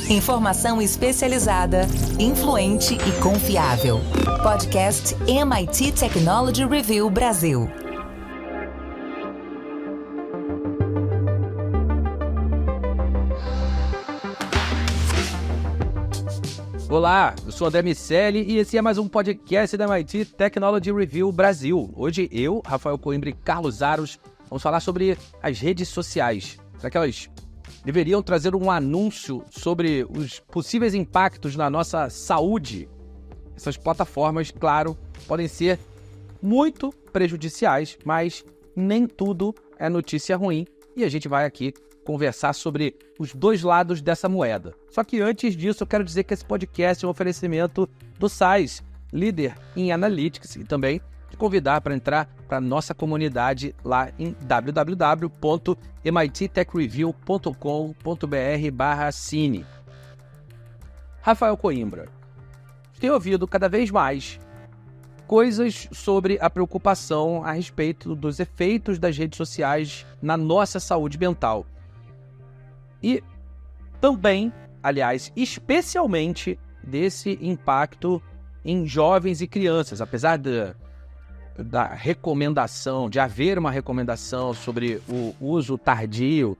Informação especializada, influente e confiável. Podcast MIT Technology Review Brasil. Olá, eu sou André Miceli e esse é mais um podcast da MIT Technology Review Brasil. Hoje eu, Rafael Coimbra e Carlos Aros vamos falar sobre as redes sociais. Será que elas deveriam trazer um anúncio sobre os possíveis impactos na nossa saúde? Essas plataformas, claro, podem ser muito prejudiciais, mas nem tudo é notícia ruim e a gente vai aqui conversar sobre os dois lados dessa moeda. Só que antes disso, eu quero dizer que esse podcast é um oferecimento do SAIS, líder em Analytics, e também te convidar para entrar para a nossa comunidade lá em www.mittechreview.com.br/cine. Rafael Coimbra, tenho ouvido cada vez mais coisas sobre a preocupação a respeito dos efeitos das redes sociais na nossa saúde mental. E também, aliás, especialmente desse impacto em jovens e crianças, apesar da recomendação, de haver uma recomendação sobre o uso tardio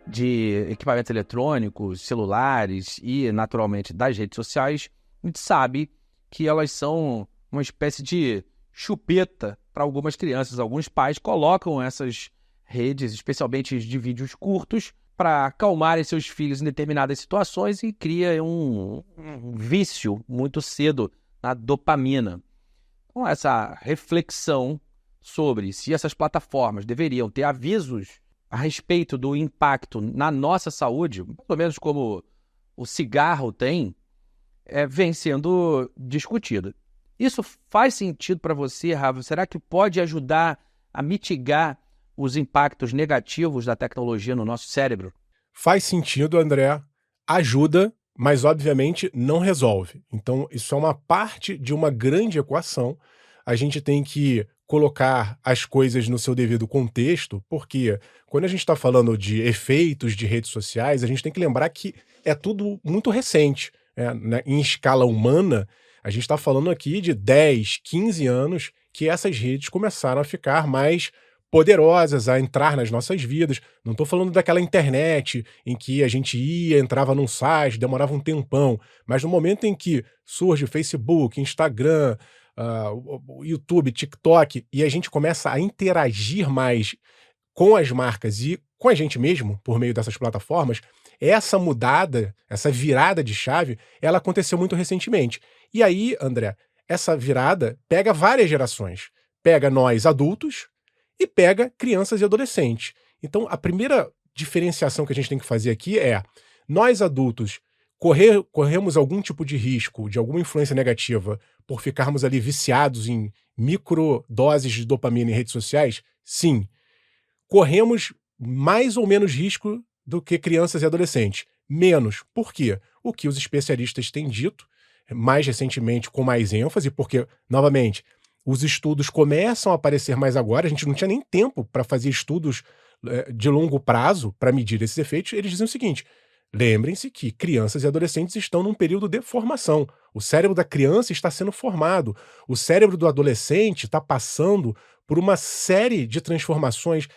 de equipamentos eletrônicos, celulares e, naturalmente, das redes sociais, a gente sabe que elas são uma espécie de chupeta para algumas crianças. Alguns pais colocam essas redes, especialmente de vídeos curtos, para acalmarem seus filhos em determinadas situações e cria um vício muito cedo na dopamina. Com essa reflexão sobre se essas plataformas deveriam ter avisos a respeito do impacto na nossa saúde, mais ou menos como o cigarro tem, vem sendo discutido. Isso faz sentido para você, Rafa? Será que pode ajudar a mitigar os impactos negativos da tecnologia no nosso cérebro? Faz sentido, André. Ajuda, mas obviamente não resolve. Então, isso é uma parte de uma grande equação. A gente tem que colocar as coisas no seu devido contexto, porque quando a gente está falando de efeitos de redes sociais, a gente tem que lembrar que é tudo muito recente. Né? Em escala humana, a gente está falando aqui de 10, 15 anos que essas redes começaram a ficar mais poderosas, a entrar nas nossas vidas. Não estou falando daquela internet em que a gente entrava num site, demorava um tempão, mas no momento em que surge Facebook, Instagram, o YouTube, TikTok, e a gente começa a interagir mais com as marcas e com a gente mesmo, por meio dessas plataformas, essa mudada, essa virada de chave, ela aconteceu muito recentemente. E aí, André, essa virada pega várias gerações. Pega nós adultos, e pega crianças e adolescentes. Então, a primeira diferenciação que a gente tem que fazer aqui é: nós adultos corremos algum tipo de risco, de alguma influência negativa, por ficarmos ali viciados em microdoses de dopamina em redes sociais? Sim. Corremos mais ou menos risco do que crianças e adolescentes? Menos. Por quê? O que os especialistas têm dito, mais recentemente com mais ênfase, porque, novamente, os estudos começam a aparecer mais agora. A gente não tinha nem tempo para fazer estudos de longo prazo para medir esses efeitos. Eles dizem o seguinte: lembrem-se que crianças e adolescentes estão num período de formação. O cérebro da criança está sendo formado. O cérebro do adolescente está passando por uma série de transformações.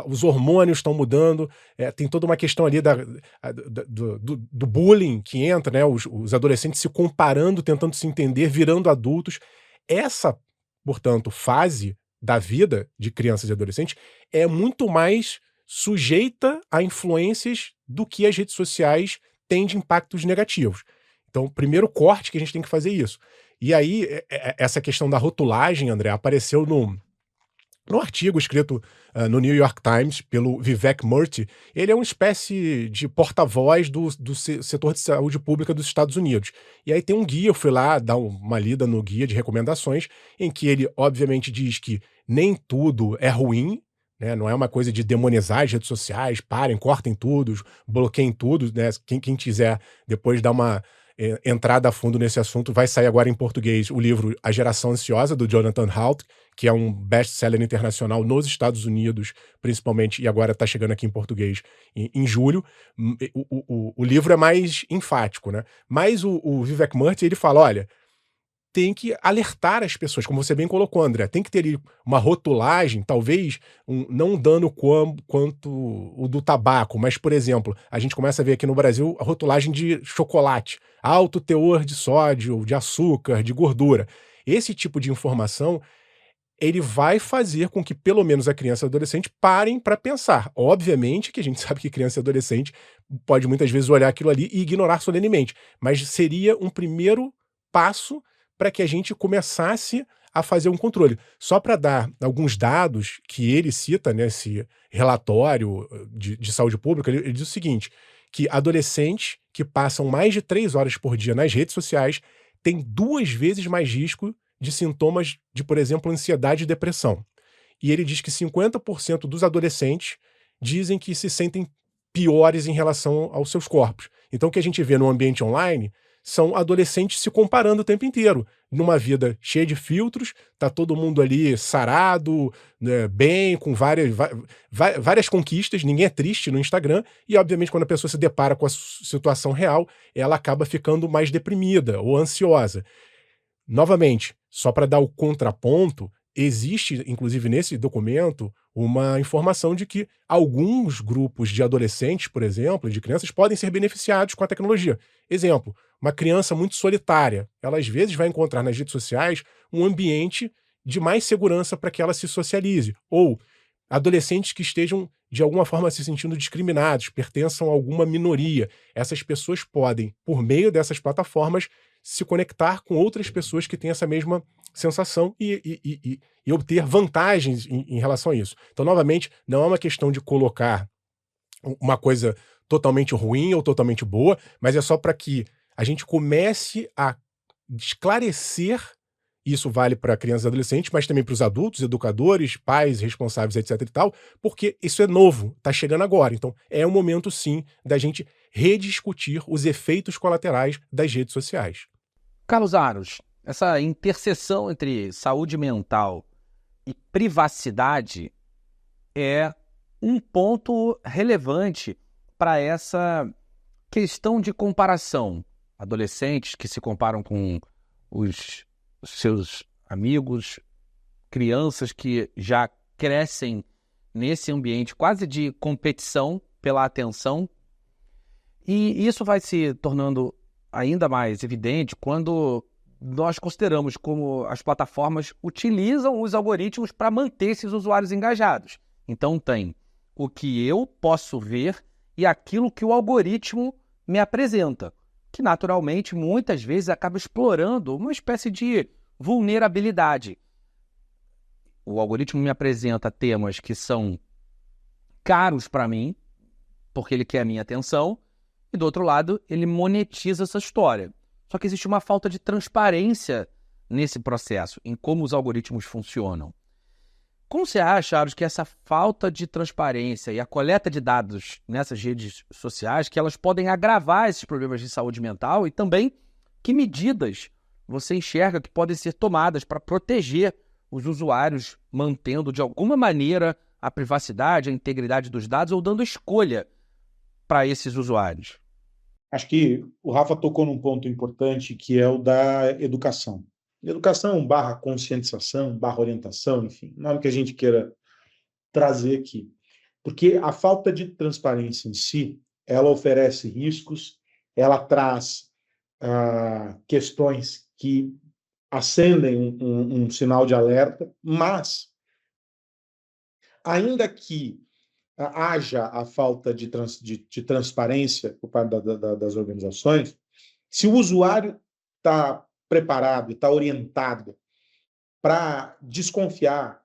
Os hormônios estão mudando. Tem toda uma questão ali do bullying que entra, né? Os adolescentes se comparando, tentando se entender, virando adultos. Essa, portanto, fase da vida de crianças e adolescentes é muito mais sujeita a influências do que as redes sociais têm de impactos negativos. Então, o primeiro corte que a gente tem que fazer é isso. E aí, essa questão da rotulagem, André, apareceu no artigo escrito no New York Times pelo Vivek Murthy. Ele é uma espécie de porta-voz do setor de saúde pública dos Estados Unidos. E aí tem um guia, eu fui lá dar uma lida no guia de recomendações, em que ele obviamente diz que nem tudo é ruim, né? Não é uma coisa de demonizar as redes sociais, parem, cortem tudo, bloqueiem tudo, né? Quem quiser depois dar uma entrada a fundo nesse assunto. Vai sair agora em português o livro A Geração Ansiosa, do Jonathan Haidt, que é um best-seller internacional nos Estados Unidos, principalmente, e agora está chegando aqui em português em julho. O livro é mais enfático, né? Mas o Vivek Murthy, ele fala, olha, tem que alertar as pessoas, como você bem colocou, André. Tem que ter ali uma rotulagem, talvez não um dano quanto o do tabaco, mas, por exemplo, a gente começa a ver aqui no Brasil a rotulagem de chocolate, alto teor de sódio, de açúcar, de gordura. Esse tipo de informação, ele vai fazer com que pelo menos a criança e o adolescente parem para pensar. Obviamente que a gente sabe que criança e adolescente pode muitas vezes olhar aquilo ali e ignorar solenemente, mas seria um primeiro passo para que a gente começasse a fazer um controle. Só para dar alguns dados que ele cita nesse relatório de saúde pública, ele diz o seguinte, que adolescentes que passam mais de 3 horas por dia nas redes sociais têm 2 vezes mais risco de sintomas de, por exemplo, ansiedade e depressão. E ele diz que 50% dos adolescentes dizem que se sentem piores em relação aos seus corpos. Então, o que a gente vê no ambiente online são adolescentes se comparando o tempo inteiro. Numa vida cheia de filtros, tá todo mundo ali sarado, né, bem, com várias conquistas, ninguém é triste no Instagram, e obviamente quando a pessoa se depara com a situação real, ela acaba ficando mais deprimida ou ansiosa. Novamente, só para dar o contraponto, existe, inclusive nesse documento, uma informação de que alguns grupos de adolescentes, por exemplo, de crianças, podem ser beneficiados com a tecnologia. Exemplo, uma criança muito solitária, ela às vezes vai encontrar nas redes sociais um ambiente de mais segurança para que ela se socialize. Ou adolescentes que estejam, de alguma forma, se sentindo discriminados, pertençam a alguma minoria. Essas pessoas podem, por meio dessas plataformas, se conectar com outras pessoas que têm essa mesma sensação e obter vantagens em relação a isso. Então, novamente, não é uma questão de colocar uma coisa totalmente ruim ou totalmente boa, mas é só para que a gente comece a esclarecer, isso vale para crianças e adolescentes, mas também para os adultos, educadores, pais, responsáveis, etc e tal, porque isso é novo, está chegando agora. Então, é o momento, sim, da gente rediscutir os efeitos colaterais das redes sociais. Carlos Aros, essa interseção entre saúde mental e privacidade é um ponto relevante para essa questão de comparação. Adolescentes que se comparam com os seus amigos, crianças que já crescem nesse ambiente quase de competição pela atenção. E isso vai se tornando ainda mais evidente quando nós consideramos como as plataformas utilizam os algoritmos para manter esses usuários engajados. Então tem o que eu posso ver e aquilo que o algoritmo me apresenta, que naturalmente muitas vezes acaba explorando uma espécie de vulnerabilidade. O algoritmo me apresenta temas que são caros para mim, porque ele quer a minha atenção, e do outro lado, ele monetiza essa história. Só que existe uma falta de transparência nesse processo, em como os algoritmos funcionam. Como você acha, Aros, que essa falta de transparência e a coleta de dados nessas redes sociais, que elas podem agravar esses problemas de saúde mental e também que medidas você enxerga que podem ser tomadas para proteger os usuários, mantendo de alguma maneira a privacidade, a integridade dos dados ou dando escolha para esses usuários? Acho que o Rafa tocou num ponto importante, que é o da educação. Educação barra conscientização, barra orientação, enfim, o nome que a gente queira trazer aqui. Porque a falta de transparência em si, ela oferece riscos, ela traz questões que acendem um sinal de alerta, mas, ainda que haja a falta de transparência por parte das organizações, se o usuário está preparado e está orientado para desconfiar,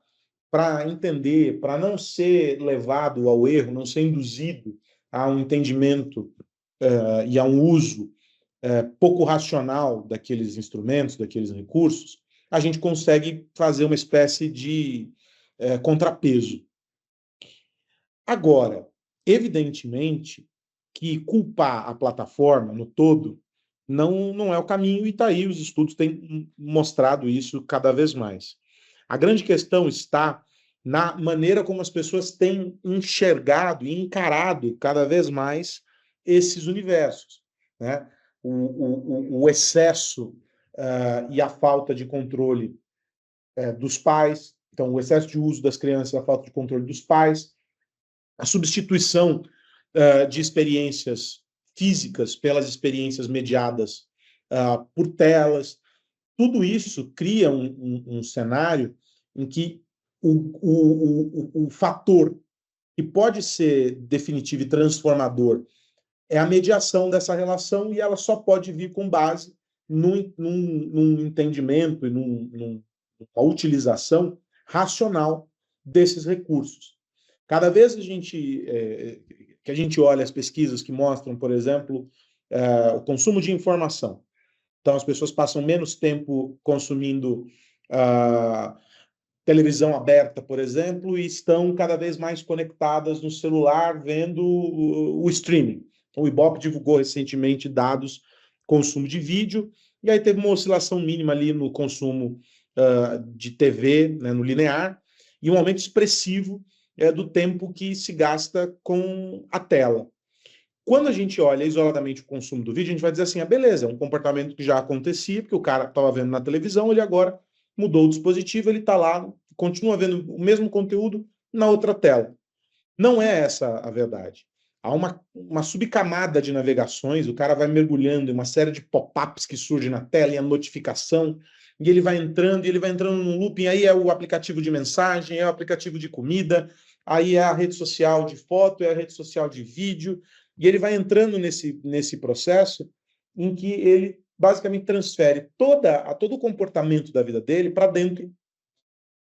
para entender, para não ser levado ao erro, não ser induzido a um entendimento e a um uso pouco racional daqueles instrumentos, daqueles recursos, a gente consegue fazer uma espécie de contrapeso. Agora, evidentemente que culpar a plataforma no todo não é o caminho, e está aí, os estudos têm mostrado isso cada vez mais. A grande questão está na maneira como as pessoas têm enxergado e encarado cada vez mais esses universos, né? O excesso e a falta de controle dos pais, então o excesso de uso das crianças e a falta de controle dos pais, a substituição de experiências físicas pelas experiências mediadas por telas, tudo isso cria um cenário em que o fator que pode ser definitivo e transformador é a mediação dessa relação, e ela só pode vir com base num entendimento e numa utilização racional desses recursos. Cada vez que a gente olha as pesquisas que mostram, por exemplo, o consumo de informação, então as pessoas passam menos tempo consumindo televisão aberta, por exemplo, e estão cada vez mais conectadas no celular vendo o streaming. O Ibope divulgou recentemente dados consumo de vídeo, e aí teve uma oscilação mínima ali no consumo de TV, né, no linear, e um aumento expressivo do tempo que se gasta com a tela. Quando a gente olha isoladamente o consumo do vídeo, a gente vai dizer assim, beleza, é um comportamento que já acontecia, porque o cara estava vendo na televisão, ele agora mudou o dispositivo, ele está lá, continua vendo o mesmo conteúdo na outra tela. Não é essa a verdade. Há uma subcamada de navegações, o cara vai mergulhando em uma série de pop-ups que surgem na tela, e a notificação, e ele vai entrando num looping, aí é o aplicativo de mensagem, é o aplicativo de comida, aí é a rede social de foto, é a rede social de vídeo, e ele vai entrando nesse processo em que ele basicamente transfere todo o comportamento da vida dele para dentro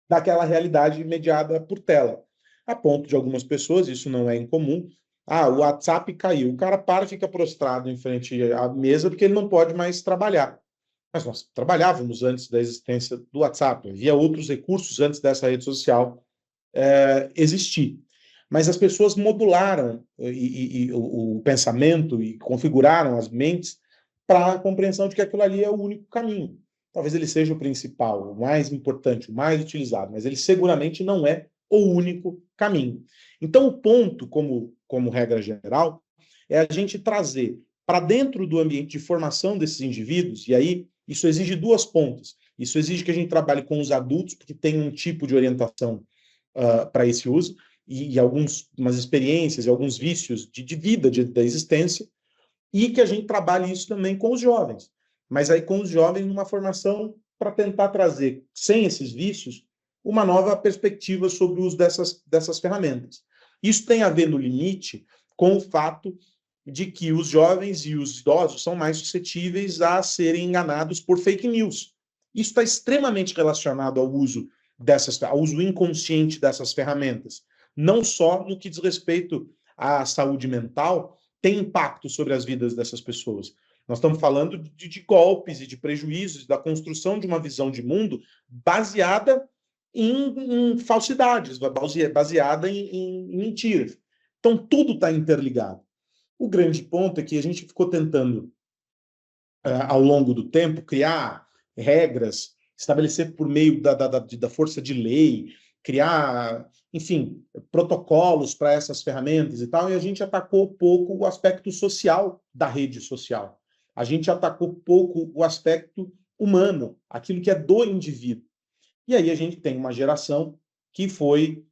daquela realidade mediada por tela. A ponto de algumas pessoas, isso não é incomum, o WhatsApp caiu, o cara fica prostrado em frente à mesa porque ele não pode mais trabalhar. Mas nós trabalhávamos antes da existência do WhatsApp, havia outros recursos antes dessa rede social existir. Mas as pessoas modularam o pensamento e configuraram as mentes para a compreensão de que aquilo ali é o único caminho. Talvez ele seja o principal, o mais importante, o mais utilizado, mas ele seguramente não é o único caminho. Então, o ponto, como regra geral, é a gente trazer para dentro do ambiente de formação desses indivíduos, e aí isso exige duas pontas. Isso exige que a gente trabalhe com os adultos, porque tem um tipo de orientação para esse uso, e umas experiências e alguns vícios de vida, da existência, e que a gente trabalhe isso também com os jovens. Mas aí com os jovens numa formação para tentar trazer, sem esses vícios, uma nova perspectiva sobre o uso dessas ferramentas. Isso tem a ver, no limite, com o fato de que os jovens e os idosos são mais suscetíveis a serem enganados por fake news. Isso está extremamente relacionado ao uso inconsciente dessas ferramentas. Não só no que diz respeito à saúde mental, tem impacto sobre as vidas dessas pessoas. Nós estamos falando de golpes e de prejuízos, da construção de uma visão de mundo baseada em falsidades, baseada em mentiras. Então, tudo está interligado. O grande ponto é que a gente ficou tentando, ao longo do tempo, criar regras, estabelecer por meio da força de lei, criar, enfim, protocolos para essas ferramentas e tal, e a gente atacou pouco o aspecto social da rede social. A gente atacou pouco o aspecto humano, aquilo que é do indivíduo. E aí a gente tem uma geração que foi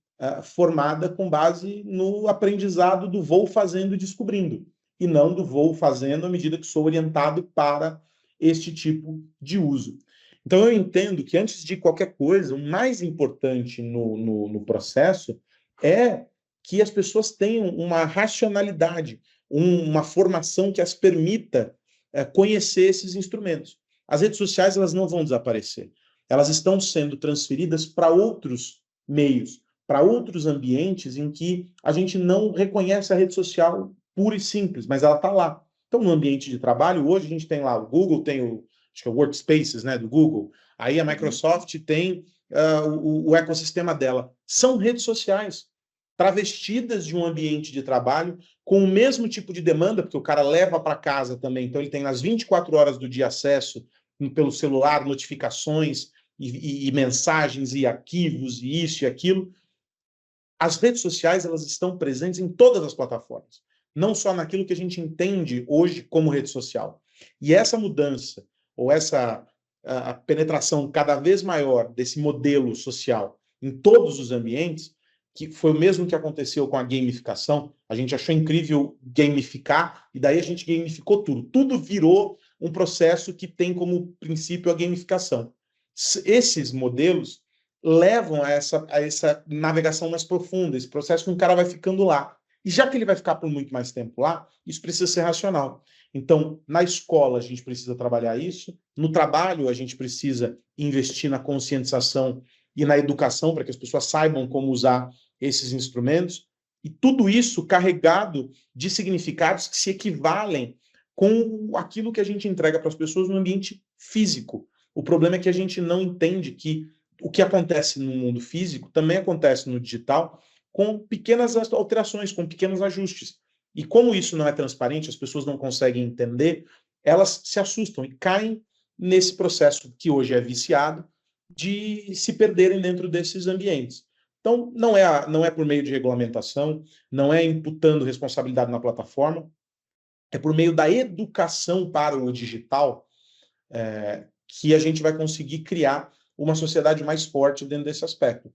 formada com base no aprendizado do vou fazendo e descobrindo, e não do vou fazendo à medida que sou orientado para este tipo de uso. Então eu entendo que, antes de qualquer coisa, o mais importante no processo é que as pessoas tenham uma racionalidade, uma formação que as permita conhecer esses instrumentos. As redes sociais, elas não vão desaparecer. Elas estão sendo transferidas para outros meios, para outros ambientes em que a gente não reconhece a rede social pura e simples, mas ela está lá. Então, no ambiente de trabalho, hoje a gente tem lá o Google, tem acho que é o Workspaces, né, do Google. Aí a Microsoft tem o ecossistema dela. São redes sociais. travestidas de um ambiente de trabalho, com o mesmo tipo de demanda, porque o cara leva para casa também, então ele tem nas 24 horas do dia acesso pelo celular, notificações e mensagens e arquivos e isso e aquilo. As redes sociais, elas estão presentes em todas as plataformas, não só naquilo que a gente entende hoje como rede social. E essa mudança, ou essa a penetração cada vez maior desse modelo social em todos os ambientes, que foi o mesmo que aconteceu com a gamificação. A gente achou incrível gamificar, e daí a gente gamificou tudo. Tudo virou um processo que tem como princípio a gamificação. Esses modelos levam a essa navegação mais profunda, esse processo que um cara vai ficando lá. E já que ele vai ficar por muito mais tempo lá, isso precisa ser racional. Então, na escola, a gente precisa trabalhar isso. No trabalho, a gente precisa investir na conscientização e na educação para que as pessoas saibam como usar esses instrumentos. E tudo isso carregado de significados que se equivalem com aquilo que a gente entrega para as pessoas no ambiente físico. O problema é que a gente não entende que o que acontece no mundo físico também acontece no digital, com pequenas alterações, com pequenos ajustes. E como isso não é transparente, as pessoas não conseguem entender, elas se assustam e caem nesse processo que hoje é viciado de se perderem dentro desses ambientes. Então, não é por meio de regulamentação, não é imputando responsabilidade na plataforma, é por meio da educação para o digital que a gente vai conseguir criar uma sociedade mais forte dentro desse aspecto.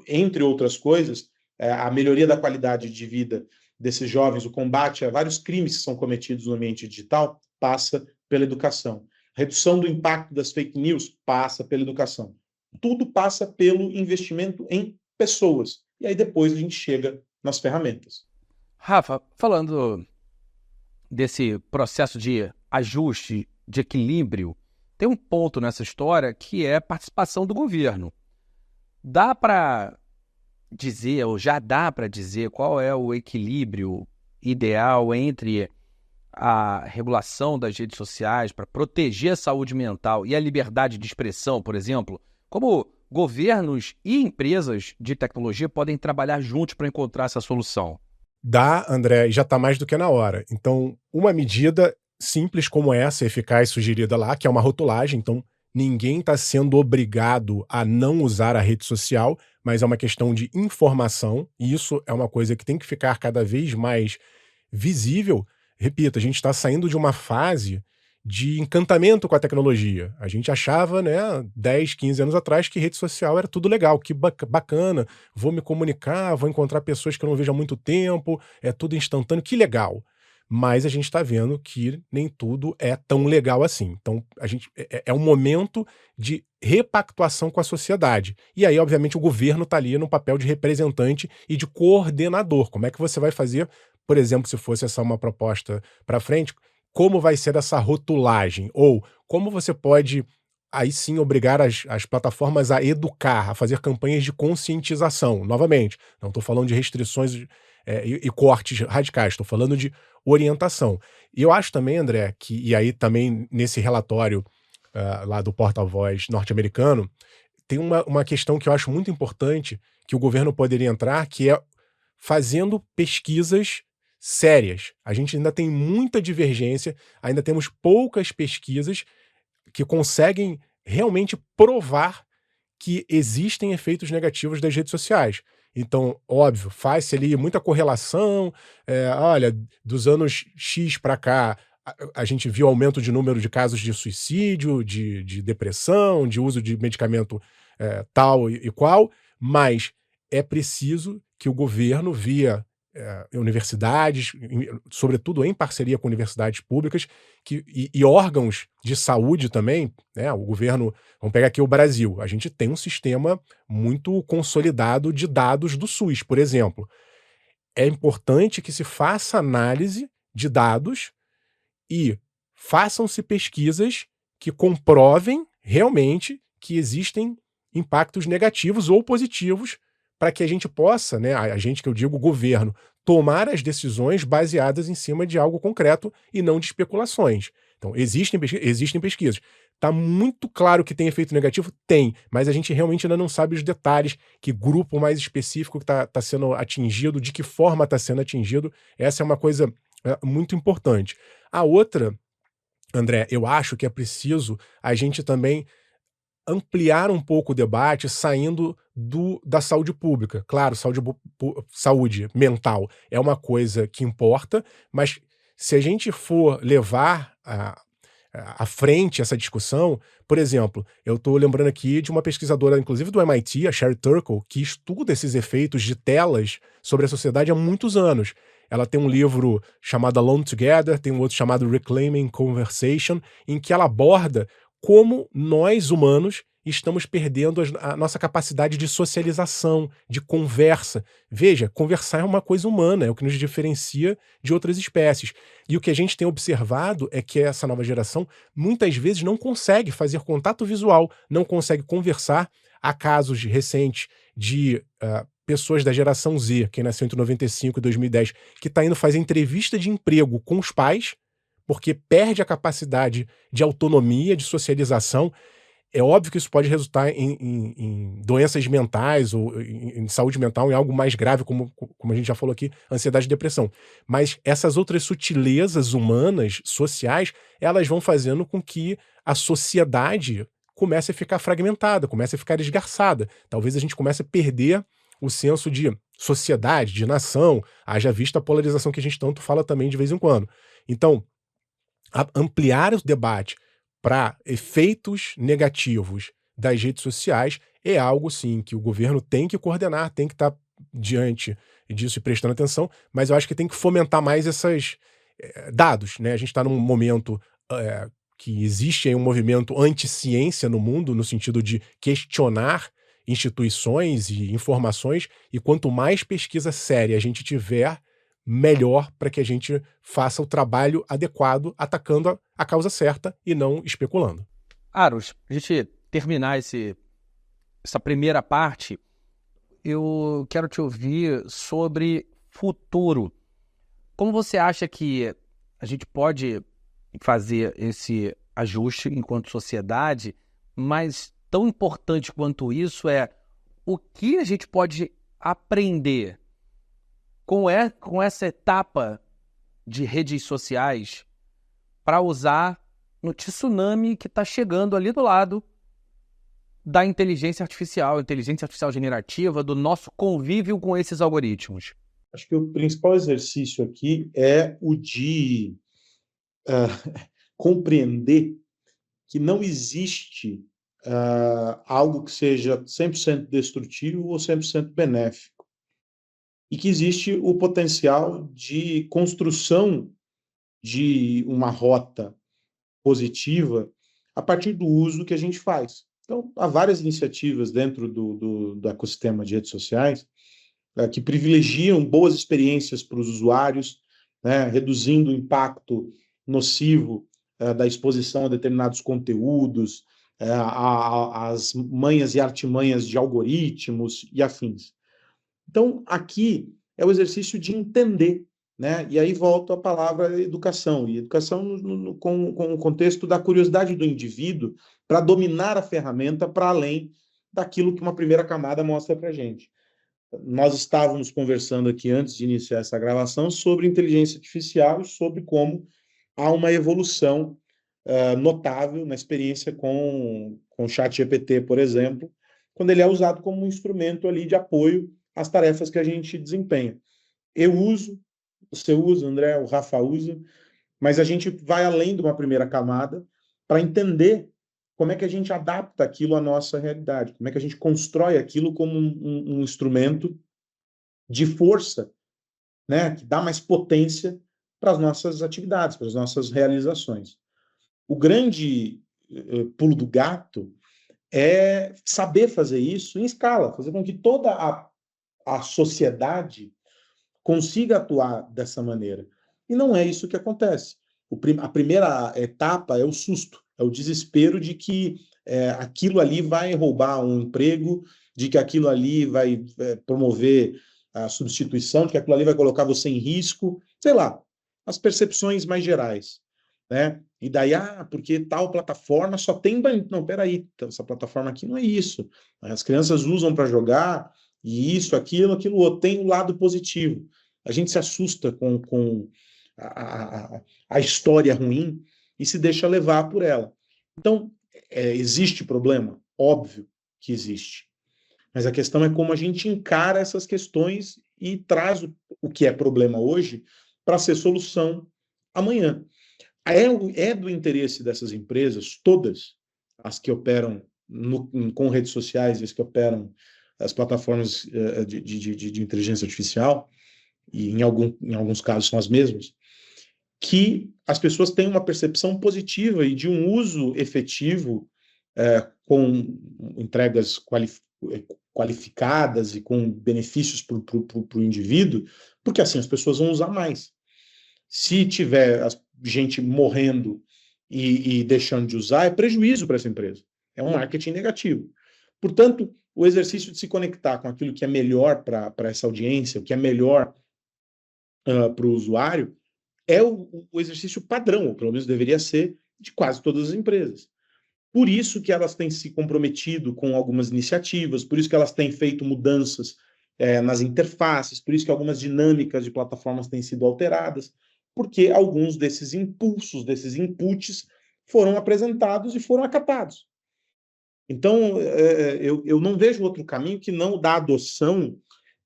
Entre outras coisas, a melhoria da qualidade de vida desses jovens, o combate a vários crimes que são cometidos no ambiente digital, passa pela educação. A redução do impacto das fake news passa pela educação. Tudo passa pelo investimento em pessoas. E aí depois a gente chega nas ferramentas. Rafa, falando desse processo de ajuste, de equilíbrio, tem um ponto nessa história que é a participação do governo. Dá para dizer, ou já dá para dizer, qual é o equilíbrio ideal entre a regulação das redes sociais para proteger a saúde mental e a liberdade de expressão, por exemplo? Como governos e empresas de tecnologia podem trabalhar juntos para encontrar essa solução? Dá, André, e já está mais do que na hora. Então, uma medida simples como essa, eficaz, sugerida lá, que é uma rotulagem, então ninguém está sendo obrigado a não usar a rede social, mas é uma questão de informação, e isso é uma coisa que tem que ficar cada vez mais visível. Repito, a gente está saindo de uma fase de encantamento com a tecnologia. A gente achava, 10, 15 anos atrás, que rede social era tudo legal, que bacana, vou me comunicar, vou encontrar pessoas que eu não vejo há muito tempo, é tudo instantâneo, que legal. Mas a gente está vendo que nem tudo é tão legal assim. Então, é um momento de repactuação com a sociedade. E aí, obviamente, o governo está ali no papel de representante e de coordenador. Como é que você vai fazer, por exemplo, se fosse essa uma proposta para frente, como vai ser essa rotulagem? Ou como você pode, aí sim, obrigar as plataformas a educar, a fazer campanhas de conscientização? Novamente, não estou falando de restrições e cortes radicais, estou falando de orientação. E eu acho também, André, e aí também nesse relatório lá do porta-voz norte-americano, tem uma questão que eu acho muito importante que o governo poderia entrar, que é fazendo pesquisas sérias. A gente ainda tem muita divergência, ainda temos poucas pesquisas que conseguem realmente provar que existem efeitos negativos das redes sociais. Então, óbvio, faz-se ali muita correlação. Olha, dos anos X para cá, a gente viu aumento de número de casos de suicídio, de depressão, de uso de medicamento tal e qual, mas é preciso que o governo, via universidades, sobretudo em parceria com universidades públicas e órgãos de saúde também, o governo, vamos pegar aqui o Brasil, a gente tem um sistema muito consolidado de dados do SUS, por exemplo. É importante que se faça análise de dados e façam-se pesquisas que comprovem realmente que existem impactos negativos ou positivos para que a gente possa, a gente que eu digo governo, tomar as decisões baseadas em cima de algo concreto e não de especulações. Então, existem pesquisas. Está muito claro que tem efeito negativo? Tem, mas a gente realmente ainda não sabe os detalhes, que grupo mais específico está sendo atingido, de que forma está sendo atingido. Essa é uma coisa muito importante. A outra, André, eu acho que é preciso a gente também ampliar um pouco o debate saindo da saúde pública. Claro, saúde mental é uma coisa que importa, mas se a gente for levar à frente essa discussão, por exemplo, eu estou lembrando aqui de uma pesquisadora, inclusive do MIT, a Sherry Turkle, que estuda esses efeitos de telas sobre a sociedade há muitos anos. Ela tem um livro chamado Alone Together, tem um outro chamado Reclaiming Conversation, em que ela aborda como nós, humanos, estamos perdendo a nossa capacidade de socialização, de conversa. Veja, conversar é uma coisa humana, é o que nos diferencia de outras espécies. E o que a gente tem observado é que essa nova geração muitas vezes não consegue fazer contato visual, não consegue conversar. Há casos recentes de pessoas da geração Z, quem nasceu entre 95 e 2010, que está indo fazer entrevista de emprego com os pais, porque perde a capacidade de autonomia, de socialização. É óbvio que isso pode resultar em doenças mentais ou em saúde mental, em algo mais grave, como a gente já falou aqui, ansiedade e depressão. Mas essas outras sutilezas humanas, sociais, elas vão fazendo com que a sociedade comece a ficar fragmentada, comece a ficar esgarçada. Talvez a gente comece a perder o senso de sociedade, de nação, haja vista a polarização que a gente tanto fala também de vez em quando. Então, ampliar o debate para efeitos negativos das redes sociais é algo, sim, que o governo tem que coordenar, tem que estar diante disso e prestando atenção, mas eu acho que tem que fomentar mais esses dados, né? A gente está num momento que existe aí um movimento anti-ciência no mundo, no sentido de questionar instituições e informações, e quanto mais pesquisa séria a gente tiver, melhor para que a gente faça o trabalho adequado, atacando a causa certa e não especulando. Aros, a gente terminar essa primeira parte, eu quero te ouvir sobre futuro. Como você acha que a gente pode fazer esse ajuste enquanto sociedade, mas tão importante quanto isso é o que a gente pode aprender com essa etapa de redes sociais para usar no tsunami que está chegando ali do lado da inteligência artificial generativa, do nosso convívio com esses algoritmos? Acho que o principal exercício aqui é o de compreender que não existe algo que seja 100% destrutivo ou 100% benéfico. E que existe o potencial de construção de uma rota positiva a partir do uso que a gente faz. Então, há várias iniciativas dentro do ecossistema de redes sociais que privilegiam boas experiências para os usuários, né, reduzindo o impacto nocivo da exposição a determinados conteúdos, as manhas e artimanhas de algoritmos e afins. Então, aqui é o exercício de entender, né? E aí volta a palavra educação. E educação com o contexto da curiosidade do indivíduo para dominar a ferramenta para além daquilo que uma primeira camada mostra para a gente. Nós estávamos conversando aqui antes de iniciar essa gravação sobre inteligência artificial e sobre como há uma evolução notável na experiência com o ChatGPT, por exemplo, quando ele é usado como um instrumento ali de apoio às tarefas que a gente desempenha. Eu uso, você usa, André, o Rafa usa, mas a gente vai além de uma primeira camada para entender como é que a gente adapta aquilo à nossa realidade, como é que a gente constrói aquilo como um instrumento de força, né, que dá mais potência para as nossas atividades, para as nossas realizações. O grande pulo do gato é saber fazer isso em escala, fazer com que toda a sociedade consiga atuar dessa maneira. E não é isso que acontece. A primeira etapa é o susto, é o desespero de que aquilo ali vai roubar um emprego, de que aquilo ali vai promover a substituição, de que aquilo ali vai colocar você em risco, sei lá, as percepções mais gerais, né? E daí, porque tal plataforma só tem bandido. Não, peraí, essa plataforma aqui não é isso. As crianças usam para jogar, e isso, aquilo outro. Tem um lado positivo. A gente se assusta com a história ruim e se deixa levar por ela. Então, existe problema? Óbvio que existe. Mas a questão é como a gente encara essas questões e traz o que é problema hoje para ser solução amanhã. É do interesse dessas empresas, todas as que operam com redes sociais, as que operam as plataformas de inteligência artificial, e em alguns casos são as mesmas, que as pessoas tenham uma percepção positiva e de um uso efetivo com entregas qualificadas e com benefícios para o indivíduo, porque assim as pessoas vão usar mais. Se tiver gente morrendo e deixando de usar, é prejuízo para essa empresa. É um marketing negativo. Portanto, o exercício de se conectar com aquilo que é melhor para essa audiência, o que é melhor para o usuário, é o exercício padrão, ou pelo menos deveria ser, de quase todas as empresas. Por isso que elas têm se comprometido com algumas iniciativas, por isso que elas têm feito mudanças nas interfaces, por isso que algumas dinâmicas de plataformas têm sido alteradas, porque alguns desses impulsos, desses inputs, foram apresentados e foram acatados. Então, eu não vejo outro caminho que não da adoção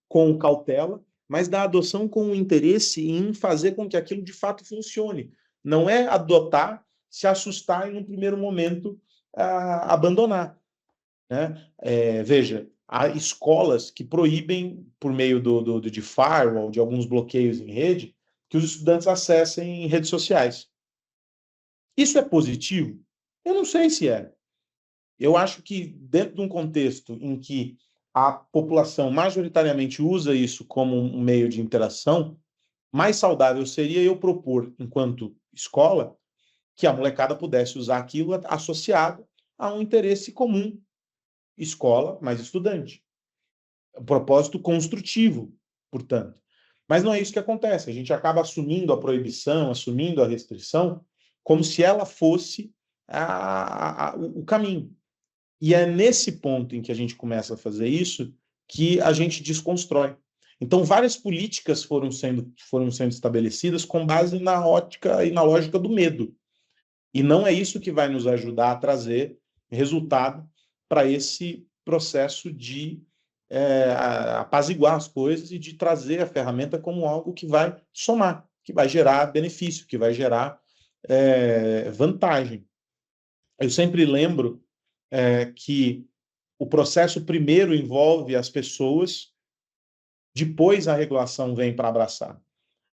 com cautela, mas da adoção com o interesse em fazer com que aquilo de fato funcione. Não é adotar, se assustar e, num primeiro momento, abandonar. Né? Veja, há escolas que proíbem, por meio de firewall, de alguns bloqueios em rede, que os estudantes acessem redes sociais. Isso é positivo? Eu não sei se é. Eu acho que, dentro de um contexto em que a população majoritariamente usa isso como um meio de interação, mais saudável seria eu propor, enquanto escola, que a molecada pudesse usar aquilo associado a um interesse comum. Escola mais estudante. Um propósito construtivo, portanto. Mas não é isso que acontece. A gente acaba assumindo a proibição, assumindo a restrição, como se ela fosse o caminho. E é nesse ponto em que a gente começa a fazer isso que a gente desconstrói. Então, várias políticas foram sendo estabelecidas com base na ótica e na lógica do medo. E não é isso que vai nos ajudar a trazer resultado para esse processo de apaziguar as coisas e de trazer a ferramenta como algo que vai somar, que vai gerar benefício, que vai gerar vantagem. Eu sempre lembro que o processo primeiro envolve as pessoas, depois a regulação vem para abraçar.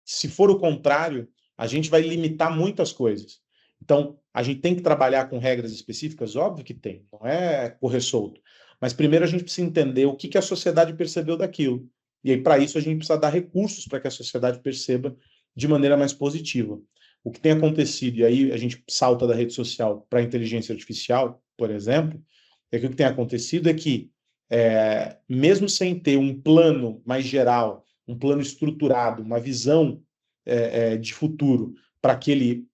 Se for o contrário, a gente vai limitar muitas coisas. Então, a gente tem que trabalhar com regras específicas? Óbvio que tem, não é correr solto. Mas primeiro a gente precisa entender o que a sociedade percebeu daquilo. E aí, para isso, a gente precisa dar recursos para que a sociedade perceba de maneira mais positiva. O que tem acontecido, e aí a gente salta da rede social para a inteligência artificial, por exemplo, é que o que tem acontecido é que, mesmo sem ter um plano mais geral, um plano estruturado, uma visão de futuro para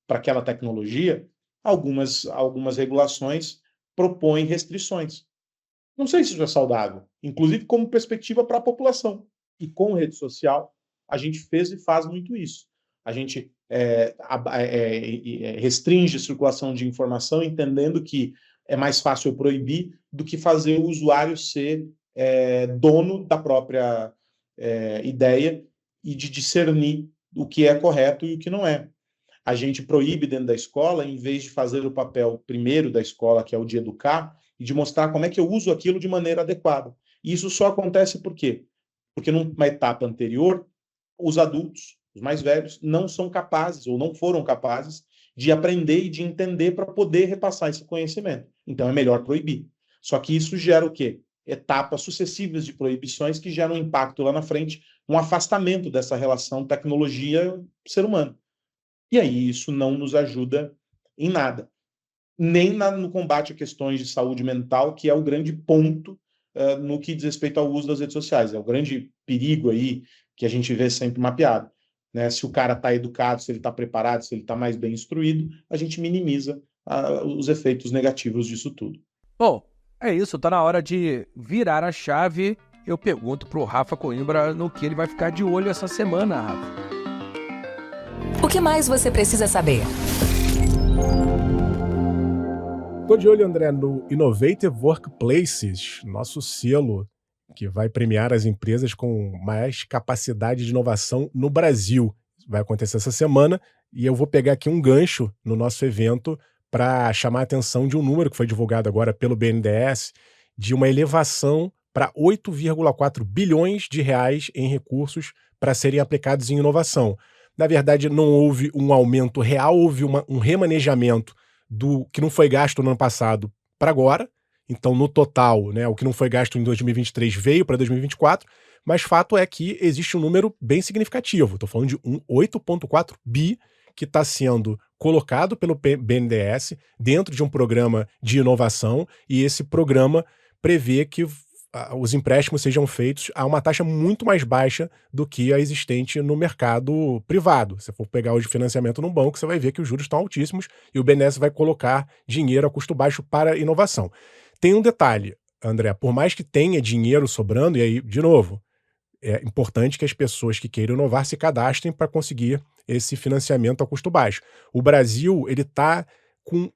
aquela tecnologia, algumas regulações propõem restrições. Não sei se isso é saudável, inclusive como perspectiva para a população. E com rede social, a gente fez e faz muito isso. A gente restringe a circulação de informação, entendendo que é mais fácil eu proibir do que fazer o usuário ser dono da própria ideia e de discernir o que é correto e o que não é. A gente proíbe dentro da escola, em vez de fazer o papel primeiro da escola, que é o de educar, e de mostrar como é que eu uso aquilo de maneira adequada. E isso só acontece por quê? Porque numa etapa anterior, os adultos, os mais velhos, não são capazes, ou não foram capazes, de aprender e de entender para poder repassar esse conhecimento. Então é melhor proibir. Só que isso gera o quê? Etapas sucessivas de proibições que geram um impacto lá na frente, um afastamento dessa relação tecnologia-ser humano. E aí isso não nos ajuda em nada. Nem no combate a questões de saúde mental, que é o grande ponto no que diz respeito ao uso das redes sociais. É o grande perigo aí que a gente vê sempre mapeado, né? Se o cara está educado, se ele está preparado, se ele está mais bem instruído, a gente minimiza os efeitos negativos disso tudo. Bom, é isso, tá na hora de virar a chave. Eu pergunto pro Rafa Coimbra no que ele vai ficar de olho essa semana, Rafa. O que mais você precisa saber? Tô de olho, André, no Innovative Workplaces, nosso selo que vai premiar as empresas com mais capacidade de inovação no Brasil. Vai acontecer essa semana e eu vou pegar aqui um gancho no nosso evento para chamar a atenção de um número que foi divulgado agora pelo BNDES de uma elevação para 8,4 bilhões de reais em recursos para serem aplicados em inovação. Na verdade, não houve um aumento real, houve um remanejamento do que não foi gasto no ano passado para agora. Então, no total, né, o que não foi gasto em 2023 veio para 2024, mas fato é que existe um número bem significativo. Estou falando de 8,4 bi que está sendo colocado pelo BNDES dentro de um programa de inovação, e esse programa prevê que os empréstimos sejam feitos a uma taxa muito mais baixa do que a existente no mercado privado. Se for pegar hoje financiamento no banco, você vai ver que os juros estão altíssimos e o BNDES vai colocar dinheiro a custo baixo para inovação. Tem um detalhe, André, por mais que tenha dinheiro sobrando, e aí, de novo, é importante que as pessoas que queiram inovar se cadastrem para conseguir esse financiamento a custo baixo. O Brasil está com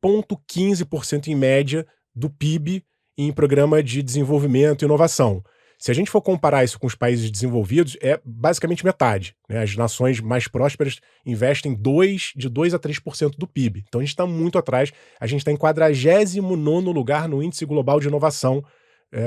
1,15% em média do PIB em programa de desenvolvimento e inovação. Se a gente for comparar isso com os países desenvolvidos, é basicamente metade, né? As nações mais prósperas investem de 2 a 3% do PIB. Então a gente está muito atrás. A gente está em 49º lugar no Índice Global de Inovação,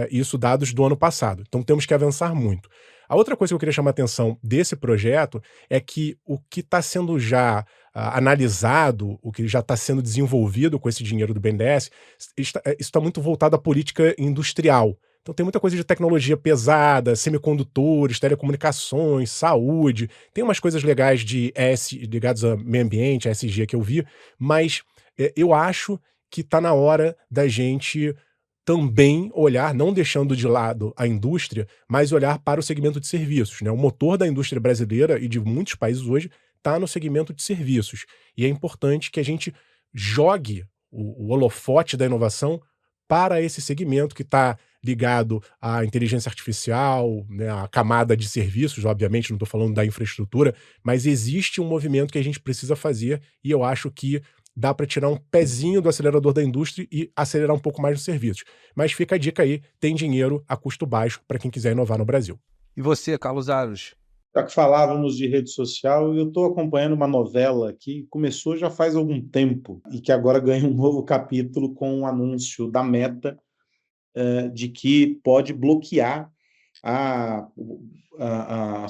isso dados do ano passado. Então temos que avançar muito. A outra coisa que eu queria chamar a atenção desse projeto é que o que está sendo já analisado, o que já está sendo desenvolvido com esse dinheiro do BNDES, isso está muito voltado à política industrial. Então tem muita coisa de tecnologia pesada, semicondutores, telecomunicações, saúde, tem umas coisas legais de ligadas a meio ambiente, ESG que eu vi, mas eu acho que está na hora da gente também olhar, não deixando de lado a indústria, mas olhar para o segmento de serviços, né? O motor da indústria brasileira e de muitos países hoje está no segmento de serviços. E é importante que a gente jogue o holofote da inovação para esse segmento que está ligado à inteligência artificial, né, à camada de serviços, obviamente, não estou falando da infraestrutura, mas existe um movimento que a gente precisa fazer e eu acho que dá para tirar um pezinho do acelerador da indústria e acelerar um pouco mais os serviços. Mas fica a dica aí, tem dinheiro a custo baixo para quem quiser inovar no Brasil. E você, Carlos Aros? Já que falávamos de rede social, eu estou acompanhando uma novela que começou já faz algum tempo e que agora ganha um novo capítulo com um anúncio da Meta de que pode bloquear as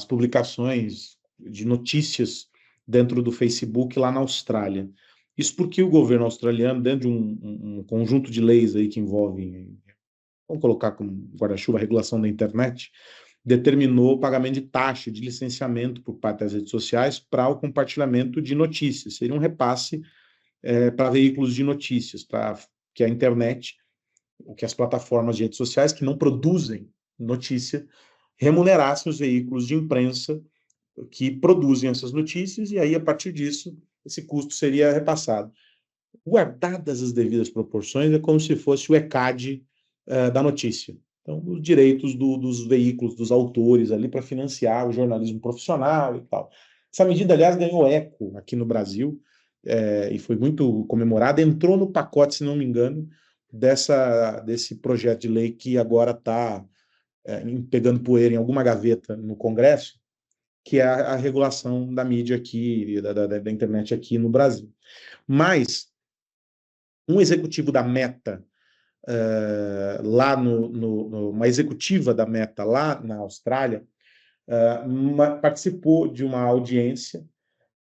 publicações de notícias dentro do Facebook lá na Austrália. Isso porque o governo australiano, dentro de um conjunto de leis aí que envolvem, vamos colocar como guarda-chuva, a regulação da internet, determinou o pagamento de taxa de licenciamento por parte das redes sociais para o compartilhamento de notícias. Seria um repasse para veículos de notícias, para que a internet, que as plataformas de redes sociais que não produzem notícia, remunerassem os veículos de imprensa que produzem essas notícias, e aí, a partir disso, esse custo seria repassado. Guardadas as devidas proporções, é como se fosse o ECAD da notícia. Então, os direitos dos veículos, dos autores ali para financiar o jornalismo profissional e tal. Essa medida, aliás, ganhou eco aqui no Brasil e foi muito comemorada. Entrou no pacote, se não me engano, desse projeto de lei que agora está pegando poeira em alguma gaveta no Congresso, que é a regulação da mídia aqui, da internet aqui no Brasil. Mas um executivo da Meta, uma executiva da Meta lá na Austrália, participou de uma audiência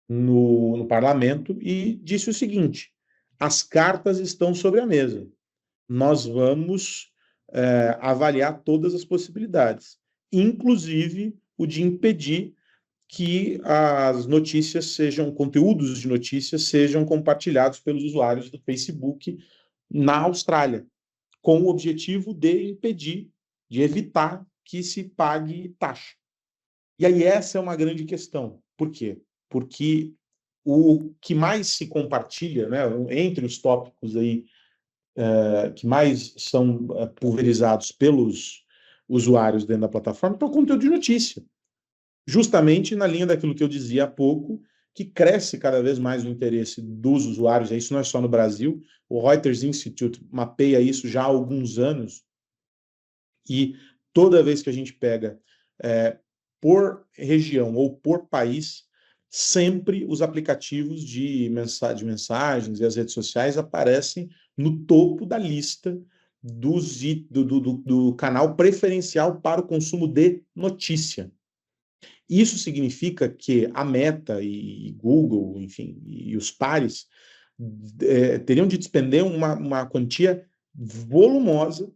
no parlamento e disse o seguinte: as cartas estão sobre a mesa. Nós vamos avaliar todas as possibilidades, inclusive o de impedir que as notícias conteúdos de notícias sejam compartilhados pelos usuários do Facebook na Austrália. com o objetivo de impedir, de evitar que se pague taxa. E aí essa é uma grande questão. Por quê? Porque o que mais se compartilha, né, entre os tópicos aí, que mais são pulverizados pelos usuários dentro da plataforma, é o conteúdo de notícia. Justamente na linha daquilo que eu dizia há pouco, que cresce cada vez mais o interesse dos usuários, isso não é só no Brasil, o Reuters Institute mapeia isso já há alguns anos, e toda vez que a gente pega por região ou por país, sempre os aplicativos de mensagens e as redes sociais aparecem no topo da lista do canal preferencial para o consumo de notícia. Isso significa que a Meta e Google, enfim, e os pares teriam de despender uma quantia volumosa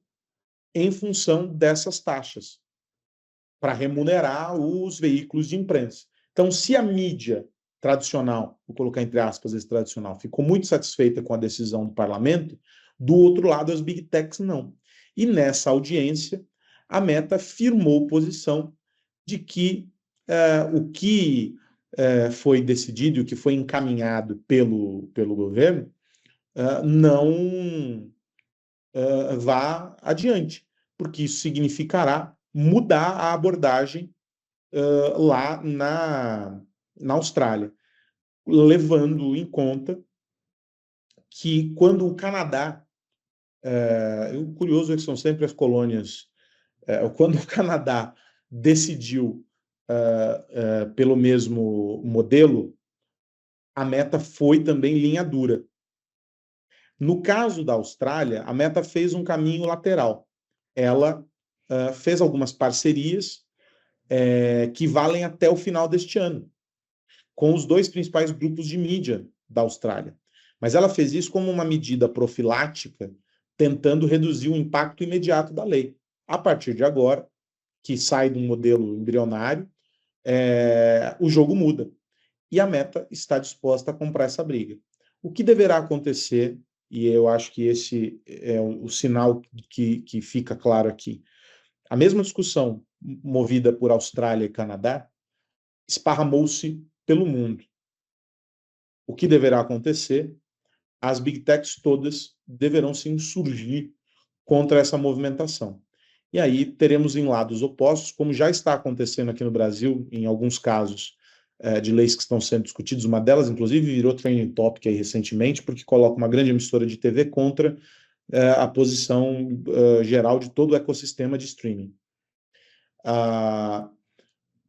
em função dessas taxas para remunerar os veículos de imprensa. Então, se a mídia tradicional, vou colocar entre aspas esse tradicional, ficou muito satisfeita com a decisão do parlamento, do outro lado as big techs não. E nessa audiência, a Meta firmou posição de que o que foi decidido e o que foi encaminhado pelo governo não vá adiante, porque isso significará mudar a abordagem lá na Austrália, levando em conta que quando o Canadá, o curioso é que são sempre as colônias, quando o Canadá decidiu pelo mesmo modelo, a Meta foi também linha dura. No caso da Austrália, a Meta fez um caminho lateral. Ela fez algumas parcerias que valem até o final deste ano, com os dois principais grupos de mídia da Austrália. Mas ela fez isso como uma medida profilática, tentando reduzir o impacto imediato da lei. A partir de agora, que sai de um modelo embrionário, o jogo muda. E a Meta está disposta a comprar essa briga. O que deverá acontecer, e eu acho que esse é o sinal que fica claro aqui, a mesma discussão movida por Austrália e Canadá esparramou-se pelo mundo. O que deverá acontecer? As big techs todas deverão se insurgir contra essa movimentação. E aí teremos em lados opostos, como já está acontecendo aqui no Brasil, em alguns casos de leis que estão sendo discutidas. Uma delas, inclusive, virou trending topic aí recentemente, porque coloca uma grande emissora de TV contra a posição geral de todo o ecossistema de streaming.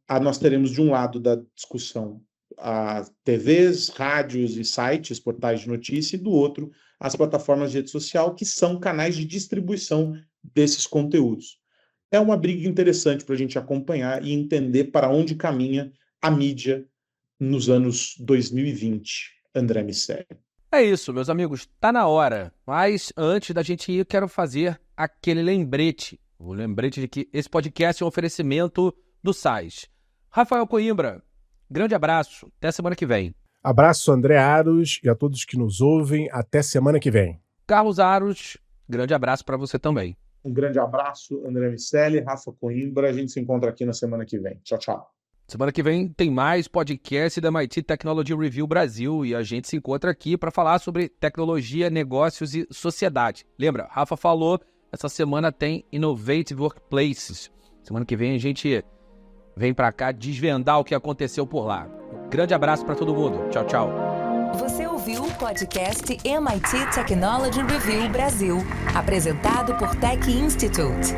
Nós teremos, de um lado da discussão, as TVs, rádios e sites, portais de notícia, e do outro, as plataformas de rede social, que são canais de distribuição desses conteúdos. É uma briga interessante para a gente acompanhar e entender para onde caminha a mídia nos anos 2020, André Miceli. É isso, meus amigos, tá na hora. Mas antes da gente ir, eu quero fazer aquele lembrete. O lembrete de que esse podcast é um oferecimento do SAIS. Rafael Coimbra, grande abraço. Até semana que vem. Abraço, André Aros, e a todos que nos ouvem. Até semana que vem. Carlos Aros, grande abraço para você também. Um grande abraço, André Miceli, Rafa Coimbra. A gente se encontra aqui na semana que vem. Tchau, tchau. Semana que vem tem mais podcast da MIT Technology Review Brasil e a gente se encontra aqui para falar sobre tecnologia, negócios e sociedade. Lembra, Rafa falou, essa semana tem Innovative Workplaces. Semana que vem a gente vem para cá desvendar o que aconteceu por lá. Um grande abraço para todo mundo. Tchau, tchau. Você ouviu o podcast MIT Technology Review Brasil, apresentado por Tech Institute.